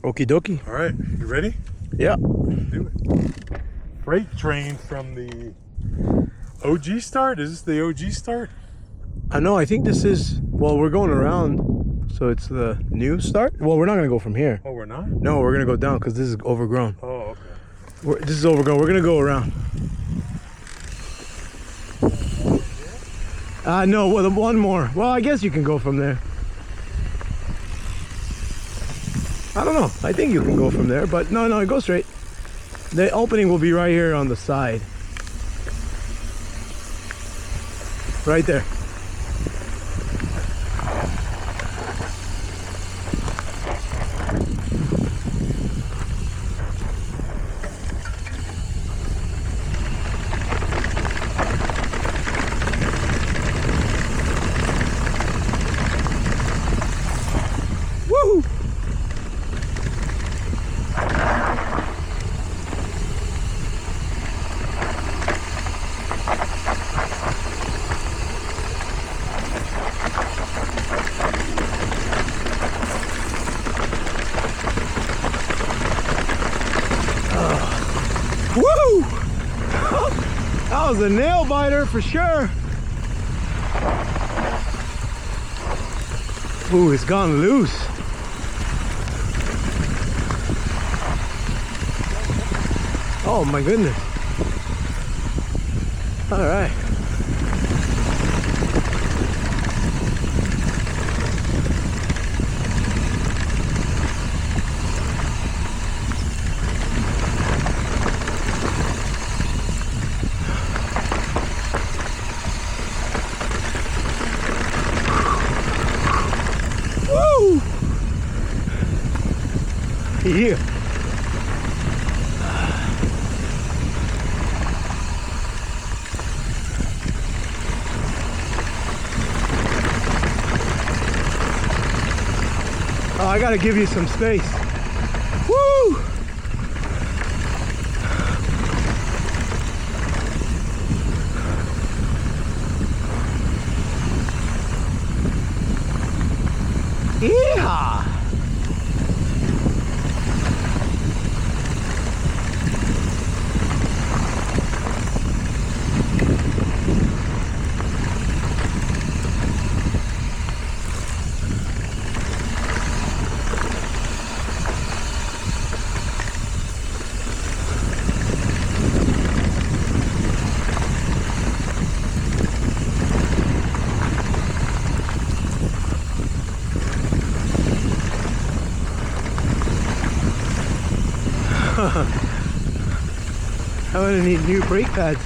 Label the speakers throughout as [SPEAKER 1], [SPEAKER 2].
[SPEAKER 1] Okie dokie.
[SPEAKER 2] All right, you ready?
[SPEAKER 1] Yeah.
[SPEAKER 2] Do it. Freight train from the OG start? Is this the OG start?
[SPEAKER 1] I know, I think this is, well, we're going around, so it's the new start. Well, we're not going to go from here.
[SPEAKER 2] Oh, we're not?
[SPEAKER 1] No, we're going to go down because this is overgrown.
[SPEAKER 2] Oh, okay.
[SPEAKER 1] This is overgrown. We're going to go around. No, well, one more. Well, I guess you can go from there. I don't know. I think you can go from there, but no, go straight. The opening will be right here on the side. Right there. Woo! Woo! That was a nail biter for sure. Ooh, it's gone loose. Oh my goodness. All right. Woo! Yeah. Oh, I gotta give you some space. Woo! Yeehaw! I'm gonna need new brake pads.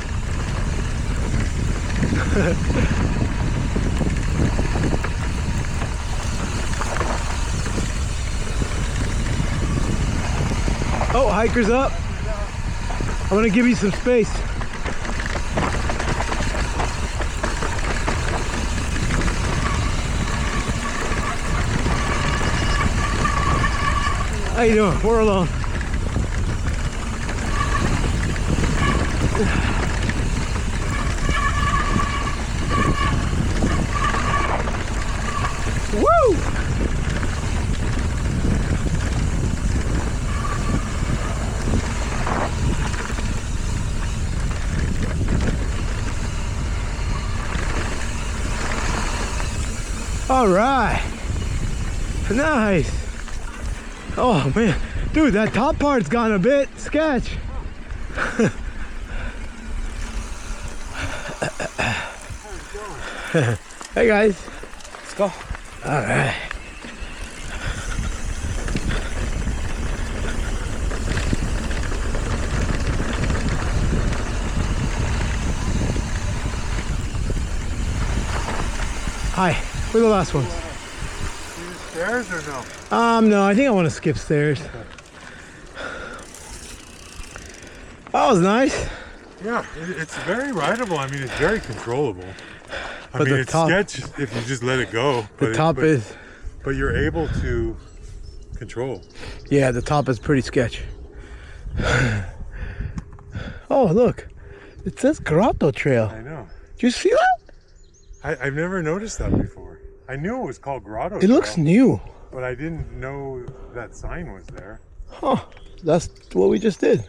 [SPEAKER 1] Oh, hiker's up. I'm gonna give you some space. How you doing? We're alone. Woo! All right. Nice. Oh man, dude, that top part's gone a bit sketch. Hey guys, let's go. All right. Hi, we're the last ones.
[SPEAKER 2] Stairs or no?
[SPEAKER 1] No, I think I want to skip stairs.
[SPEAKER 2] Okay.
[SPEAKER 1] That was nice.
[SPEAKER 2] Yeah, it's very rideable. I mean, it's very controllable. I mean, it's sketch if you just let it go.
[SPEAKER 1] The top is.
[SPEAKER 2] But you're able to control.
[SPEAKER 1] Yeah, the top is pretty sketch. Oh, look. It says Grotto Trail.
[SPEAKER 2] I know.
[SPEAKER 1] Do you see that?
[SPEAKER 2] I've never noticed that before. I knew it was called Grotto
[SPEAKER 1] It
[SPEAKER 2] Trail.
[SPEAKER 1] looks new.
[SPEAKER 2] But I didn't know that sign was there.
[SPEAKER 1] Huh. That's what we just did.